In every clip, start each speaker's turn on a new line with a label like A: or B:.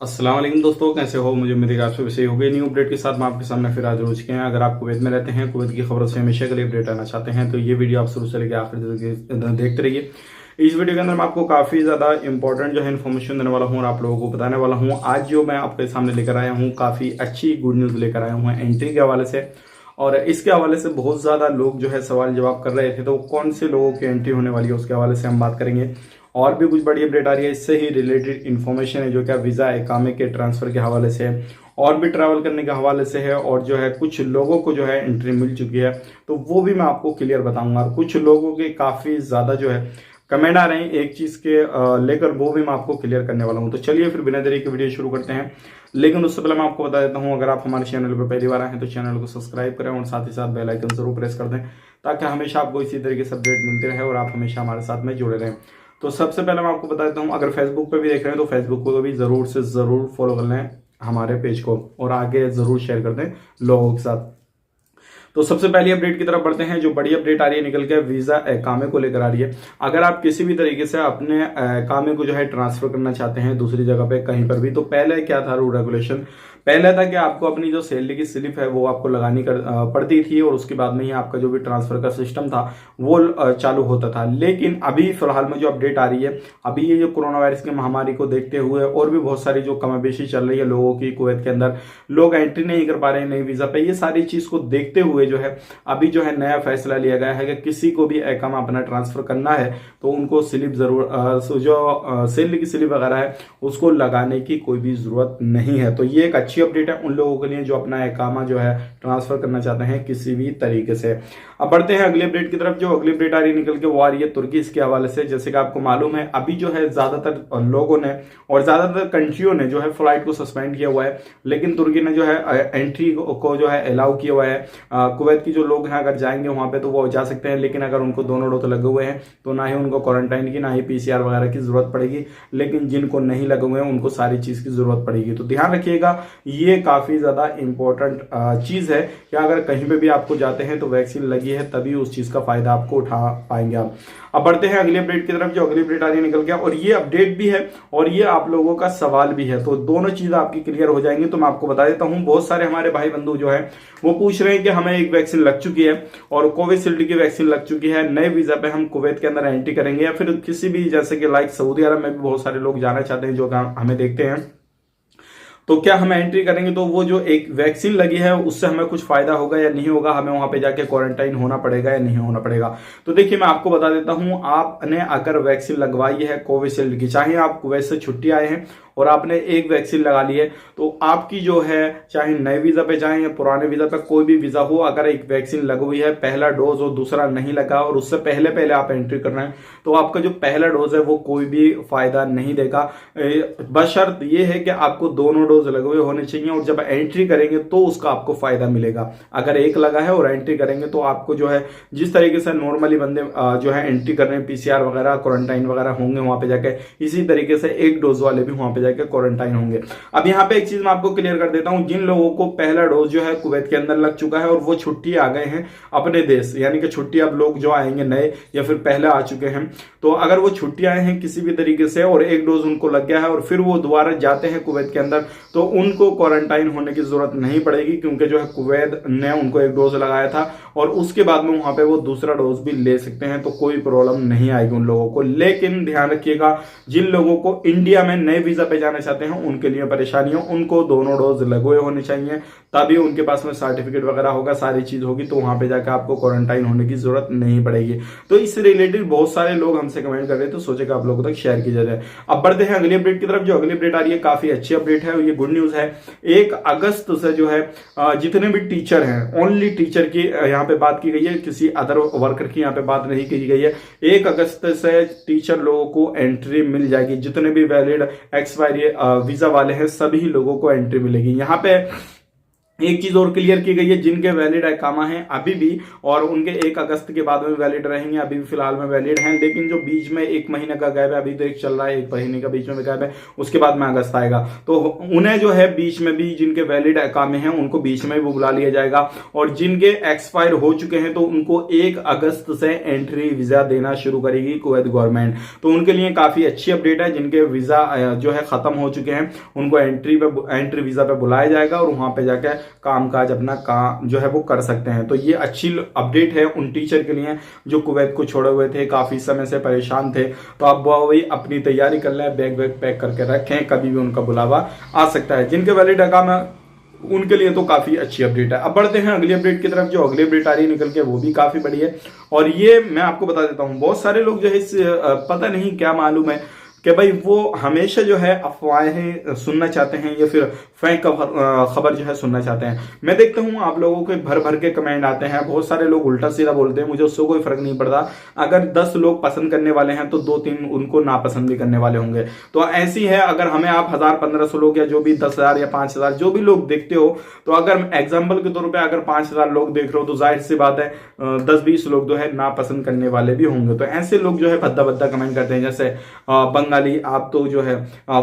A: अस्सलाम वालेकुम दोस्तों, कैसे हो? मुझे उम्मीद है कि आप सब सही हो गए। न्यू अपडेट के साथ मैं आपके सामने फिर हाजिर हो चुके हैं। अगर आप कुवैत में रहते हैं, कुवैत की खबरों से हमेशा के लिए अपडेट आना चाहते हैं तो ये वीडियो आप शुरू से लेकर आखिर तक देखते रहिए। इस वीडियो के अंदर मैं आपको काफी ज्यादा इंपॉर्टेंट जो है इन्फॉर्मेशन देने वाला हूँ और आप लोगों को बताने वाला हूँ। आज जो मैं आपके सामने लेकर आया हूँ, काफी अच्छी गुड न्यूज लेकर आया हूँ एंट्री के हवाले से। और इसके हवाले से बहुत ज्यादा लोग जो है सवाल जवाब कर रहे थे, तो कौन से लोगों की एंट्री होने वाली है उसके हवाले से हम बात करेंगे। और भी कुछ बड़ी अपडेट आ रही है, इससे ही रिलेटेड इन्फॉर्मेशन है जो क्या वीजा इकामे के ट्रांसफर के हवाले से है और भी ट्रैवल करने के हवाले से है। और जो है कुछ लोगों को जो है एंट्री मिल चुकी है, तो वो भी मैं आपको क्लियर बताऊंगा। और कुछ लोगों के काफी ज्यादा जो है कमेंट आ रहे हैं एक चीज के लेकर, वो भी मैं आपको क्लियर करने वाला हूं। तो चलिए फिर बिना देरी के वीडियो शुरू करते हैं। लेकिन उससे पहले मैं आपको बता देता हूं, अगर आप हमारे चैनल पर पहली बार आए हैं तो चैनल को सब्सक्राइब करें और साथ ही साथ बेल आइकन जरूर प्रेस कर दें, ताकि हमेशा आपको इसी तरीके से अपडेट मिलती रहे और आप हमेशा हमारे साथ में जुड़े रहें। तो सबसे पहले मैं आपको बता देता हूं, अगर फेसबुक पे भी देख रहे हैं तो फेसबुक को भी जरूर से जरूर फॉलो कर लें हमारे पेज को और आगे जरूर शेयर कर दें लोगों के साथ। तो सबसे पहली अपडेट की तरफ बढ़ते हैं। जो बड़ी अपडेट आ रही है निकल के वीजा एकामे को लेकर आ रही है। अगर आप किसी भी तरीके से अपने एकामे को जो है ट्रांसफर करना चाहते हैं दूसरी जगह पे कहीं पर भी, तो पहले क्या था रूल रेगुलेशन, पहले था कि आपको अपनी जो सैलरी की स्लिप है वो आपको लगानी पड़ती थी और उसके बाद में ही आपका जो भी ट्रांसफर का सिस्टम था वो चालू होता था। लेकिन अभी फिलहाल में जो अपडेट आ रही है, अभी ये जो कोरोना वायरस की महामारी को देखते हुए और भी बहुत सारी जो कमाबेशी चल रही है लोगों की कुवैत के अंदर, लोग एंट्री नहीं कर पा रहे हैं नई वीजा पे, ये सारी चीज को देखते हुए जो है अभी जो है नया फैसला लिया गया है कि किसी को भी एकामा अपना ट्रांसफर करना है तो उनको स्लिप जरूर जो सैलरी की स्लिप वगैरह है उसको लगाने की कोई भी जरूरत नहीं है। तो ये एक अच्छी अपडेट है उन लोगों के लिए जो अपना एकामा जो है ट्रांसफर करना चाहते हैं किसी भी तरीके से। अब बढ़ते हैं अगली अपडेट की तरफ। जो अगली अपडेट आ रही है निकल के वो आ रही है तुर्की के हवाले से। जैसे कि आपको मालूम है, अभी जो है ज्यादातर लोगों ने और ज्यादातर कंट्रियों ने जो है फ्लाइट को सस्पेंड किया हुआ है, लेकिन तुर्की ने जो है एंट्री को जो है अलाउ किया हुआ है। कुवैत की जो लोग हैं अगर जाएंगे वहां पे तो वो जा सकते हैं, लेकिन अगर उनको दोनों डोज लगे हुए हैं तो ना ही उनको क्वारंटाइन की ना ही पीसीआर वगैरह की जरूरत पड़ेगी। लेकिन जिनको नहीं लगे हुए हैं उनको सारी चीज की जरूरत पड़ेगी। तो ध्यान रखिएगा, ये काफी ज्यादा इंपॉर्टेंट चीज है कि अगर कहीं पे भी आपको जाते हैं तो वैक्सीन लगी है तभी उस चीज का फायदा आपको उठा पाएंगे आप। अब बढ़ते हैं अगली अपडेट की तरफ। जो अगली अपडेट आ रही है निकल गया, और ये अपडेट भी है और ये आप लोगों का सवाल भी है, तो दोनों चीज आपकी क्लियर हो जाएंगी। तो मैं आपको बता देता हूं, बहुत सारे हमारे भाई बंधु जो है वो पूछ रहे हैं कि हमें एक वैक्सीन लग चुकी है और कोविशील्ड की वैक्सीन लग चुकी है, नए वीजा पे हम कुवैत के अंदर एंट्री करेंगे या फिर किसी भी, जैसे कि लाइक सऊदी अरब में भी बहुत सारे लोग जाना चाहते हैं जो हमें देखते हैं, तो क्या हम एंट्री करेंगे तो वो जो एक वैक्सीन लगी है उससे हमें कुछ फायदा होगा या नहीं होगा, हमें वहां पे जाके क्वारंटाइन होना पड़ेगा या नहीं होना पड़ेगा। तो देखिए मैं आपको बता देता हूं, आपने अगर वैक्सीन लगवाई है कोविशील्ड की, चाहे आप कुवैत से छुट्टी आए हैं और आपने एक वैक्सीन लगा ली है, तो आपकी जो है चाहे नए वीजा पे जाएं या पुराने वीजा पे कोई भी वीजा हो, अगर एक वैक्सीन लगी हुई है, पहला डोज और दूसरा नहीं लगा और उससे पहले पहले आप एंट्री कर रहे हैं, तो आपका जो पहला डोज है वो कोई भी फायदा नहीं देगा। बशर्त ये है कि आपको दोनों डोज लगे हुए होने चाहिए और जब एंट्री करेंगे तो उसका आपको फायदा मिलेगा। अगर एक लगा है और एंट्री करेंगे तो आपको जो है जिस तरीके से नॉर्मली बंदे जो है एंट्री कर रहे हैं, पीसीआर वगैरह क्वारंटाइन वगैरह होंगे वहां पे जाके, इसी तरीके से एक डोज वाले भी वहां पे जाके क्वारंटाइन होंगे। अब यहाँ पे एक चीज मैं आपको क्लियर कर देता हूं, जिन लोगों को पहला डोज जो है कुवैत के अंदर लग चुका है और वो छुट्टी आ गए हैं अपने देश, यानी कि छुट्टी अब लोग जो आएंगे नए या फिर पहले आ चुके हैं, तो अगर वो छुट्टी आए हैं किसी भी तरीके से और एक डोज उनको लग गया है और फिर वो दोबारा जाते हैं कुवैत के अंदर, तो उनको क्वारंटाइन होने की जरूरत नहीं पड़ेगी, क्योंकि जो है कुवैत ने उनको एक डोज लगाया था और उसके बाद में वहां पे वो दूसरा डोज भी ले सकते हैं, तो कोई प्रॉब्लम नहीं आएगी उन लोगों को। लेकिन ध्यान रखिएगा, जिन लोगों को इंडिया में नए वीजा पे जाना चाहते हैं उनके लिए परेशानी हो, उनको दोनों डोज लगे हुए होने चाहिए, तभी उनके पास में सर्टिफिकेट वगैरह होगा, सारी चीज होगी, तो वहां पे जाकर आपको क्वारंटाइन होने की जरूरत नहीं पड़ेगी। तो इससे रिलेटेड बहुत सारे लोग हमसे कमेंट कर रहे थे, तो सोचे कि आप लोगों तक शेयर की जाए। अब बढ़ते हैं अगली अपडेट की तरफ। जो अगली अपडेट आ रही है काफी अच्छी अपडेट है और ये गुड न्यूज है। 1 अगस्त से जो है जितने भी टीचर हैं, ओनली टीचर की यहाँ पे बात की गई है, किसी अदर वर्कर की यहाँ पे बात नहीं की गई है। 1 अगस्त से टीचर लोगों को एंट्री मिल जाएगी, जितने भी वैलिड एक्सपायरी वीजा वाले हैं सभी लोगों को एंट्री मिलेगी। यहाँ पे एक चीज और क्लियर की गई है, जिनके वैलिड इकामा हैं अभी भी और उनके 1 अगस्त के बाद में वैलिड रहेंगे, अभी भी फिलहाल में वैलिड हैं, लेकिन जो बीच में 1 महीने का गैप है, अभी तो एक चल रहा है, 1 महीने का बीच में गैप है, उसके बाद में अगस्त आएगा, तो उन्हें जो है बीच में भी जिनके वैलिड इकामे हैं उनको बीच में भी बुला लिया जाएगा, और जिनके एक्सपायर हो चुके हैं तो उनको 1 अगस्त से एंट्री वीजा देना शुरू करेगी कुवैत गवर्नमेंट। तो उनके लिए काफी अच्छी अपडेट है, जिनके वीजा जो है खत्म हो चुके हैं उनको एंट्री वीजा पे बुलाया जाएगा और वहां पे जाकर कामकाज अपना काम जो है वो कर सकते हैं। तो ये अच्छी अपडेट है उन टीचर के लिए जो कुवैत को छोड़े हुए थे, काफी समय से परेशान थे, तो अब वही अपनी तैयारी कर लें, बैग वैग पैक करके रखें, कभी भी उनका बुलावा आ सकता है। जिनके वैलिड अकाम है उनके लिए तो काफी अच्छी अपडेट है। अब बढ़ते हैं अगली अपडेट की तरफ। जो अगली अपडेट आ रही है निकल के वो भी काफी बड़ी है, और ये मैं आपको बता देता हूं, बहुत सारे लोग जो है इस पता नहीं क्या मालूम है कि भाई वो हमेशा जो है अफवाहें सुनना चाहते हैं या फिर फेक खबर जो है सुनना चाहते हैं। मैं देखता हूं आप लोगों के भर भर के कमेंट आते हैं, बहुत सारे लोग उल्टा सीधा बोलते हैं, मुझे उससे कोई फर्क नहीं पड़ता। अगर 10 लोग पसंद करने वाले हैं तो 2-3 उनको नापसंद भी करने वाले होंगे। तो ऐसी है, अगर हमें आप 1000-1500 लोग या जो भी 10,000 या 5,000 जो भी लोग देखते हो, तो अगर एग्जाम्पल के तौर पर अगर 5,000 लोग देख रहे हो तो जाहिर सी बात है 10-20 लोग जो है नापसंद करने वाले भी होंगे। तो ऐसे लोग जो है भद्दा भद्दा कमेंट करते हैं, जैसे बंगाली आप तो जो है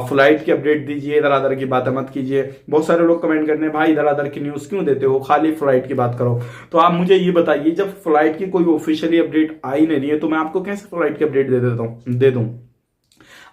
A: फ्लाइट की अपडेट दीजिए, इधर अदर की बातें मत कीजिए। बहुत सारे लोग कमेंट करते हैं भाई इधर अदर की न्यूज क्यों देते हो, खाली फ्लाइट की बात करो। तो आप मुझे ये बताइए, जब फ्लाइट की कोई ऑफिशियली अपडेट आई नहीं है तो मैं आपको कैसे फ्लाइट की अपडेट दे दूं।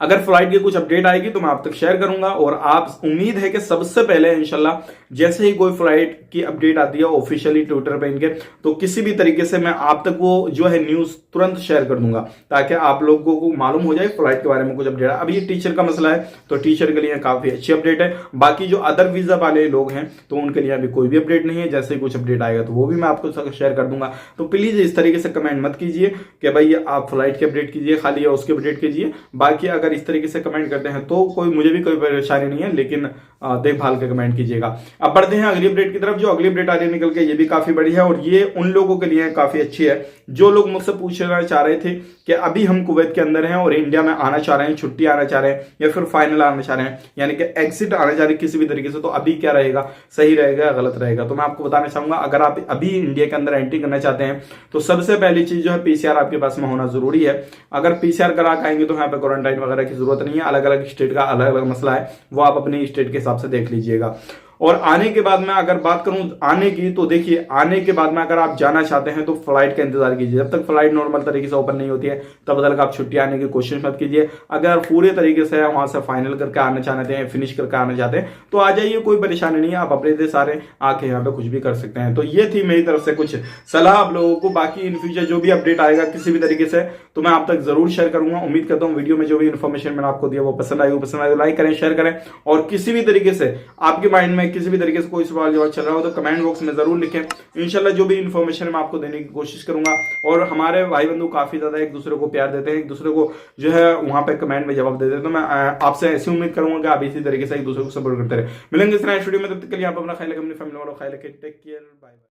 A: अगर फ्लाइट की कुछ अपडेट आएगी तो मैं आप तक शेयर करूंगा, और आप उम्मीद है कि सबसे पहले इंशाल्लाह जैसे ही कोई फ्लाइट की अपडेट आती है ऑफिशियली ट्विटर पे इनके, तो किसी भी तरीके से मैं आप तक वो जो है न्यूज तुरंत शेयर कर दूंगा, ताकि आप लोगों को मालूम हो जाए फ्लाइट के बारे में कुछ अपडेट। अब ये टीचर का मसला है तो टीचर के लिए काफी अच्छी अपडेट है, बाकी जो अदर वीजा वाले लोग हैं तो उनके लिए अभी कोई भी अपडेट नहीं है। जैसे ही कुछ अपडेट आएगा तो वो भी मैं आपको शेयर कर दूंगा। तो प्लीज इस तरीके से कमेंट मत कीजिए कि भाई आप फ्लाइट की अपडेट कीजिए खाली या उसकी अपडेट कीजिए। बाकी अगर इस तरीके से कमेंट करते हैं तो मुझे भी कोई परेशानी नहीं है, लेकिन देखभाल के कमेंट कीजिएगा। अब बढ़ते हैं अगली अपडेट की तरफ। जो अगली अपडेट आ रही है निकल के ये भी काफी बड़ी है, और ये उन लोगों के लिए काफी अच्छी है जो लोग मुझसे पूछना चाह रहे थे कि अभी हम कुवैत के अंदर हैं और इंडिया में आना चाह रहे हैं, छुट्टी आना चाह रहे हैं या फिर फाइनल आना चाह रहे हैं, यानी कि एग्जिट आना चाह रहे हैं किसी भी तरीके से, तो अभी क्या रहेगा, सही रहेगा या गलत रहेगा। तो मैं आपको बताना चाहूंगा, अगर आप अभी इंडिया के अंदर एंट्री करना चाहते हैं तो सबसे पहली चीज जो है पीसीआर आपके पास में होना जरूरी है। अगर पीसीआर करा के आएंगे तो यहाँ पे क्वारंटाइन वगैरह की जरूरत नहीं है। अलग अलग स्टेट का अलग अलग मसला है, वो आप अपने स्टेट के हिसाब से देख लीजिएगा। और आने के बाद में अगर बात करूं आने की, तो देखिए आने के बाद में अगर आप जाना चाहते हैं तो फ्लाइट का इंतजार कीजिए। जब तक फ्लाइट नॉर्मल तरीके से ओपन नहीं होती है तब तक आप छुट्टी आने की कोशिश मत कीजिए। अगर पूरे तरीके से वहां से फाइनल करके आना चाहते हैं, फिनिश करके आना चाहते हैं तो आ जाइए, कोई परेशानी नहीं है, आप अपने से सारे आके यहाँ पे कुछ भी कर सकते हैं। तो ये थी मेरी तरफ से कुछ सलाह आप लोगों को। बाकी इन फ्यूचर जो भी अपडेट आएगा किसी भी तरीके से तो मैं आप तक जरूर शेयर करूंगा। उम्मीद करता हूँ वीडियो में जो भी इन्फॉर्मेशन मैंने आपको दिया वो पसंद आई, लाइक करें, शेयर करें, और किसी भी तरीके से आपके माइंड में किसी भी तरीके से कोई सवाल जवाब चल रहा हो तो कमेंट बॉक्स में जरूर लिखें। इंशाल्लाह जो भी इन्फॉर्मेशन मैं आपको देने की कोशिश करूंगा। और हमारे भाई बंधु काफी ज्यादा एक दूसरे को प्यार देते हैं, एक दूसरे को जो है वहां पे कमेंट में जवाब देते हैं, तो मैं आपसे ऐसी उम्मीद करूंगा कि आप इसी तरीके से एक दूसरे को सपोर्ट करते रहे। मिलेंगे इस नए वीडियो में, तब तक के लिए आप अपना ख्याल रखें, अपनी फैमिली वालों ख्याल रखें। Take care, bye bye.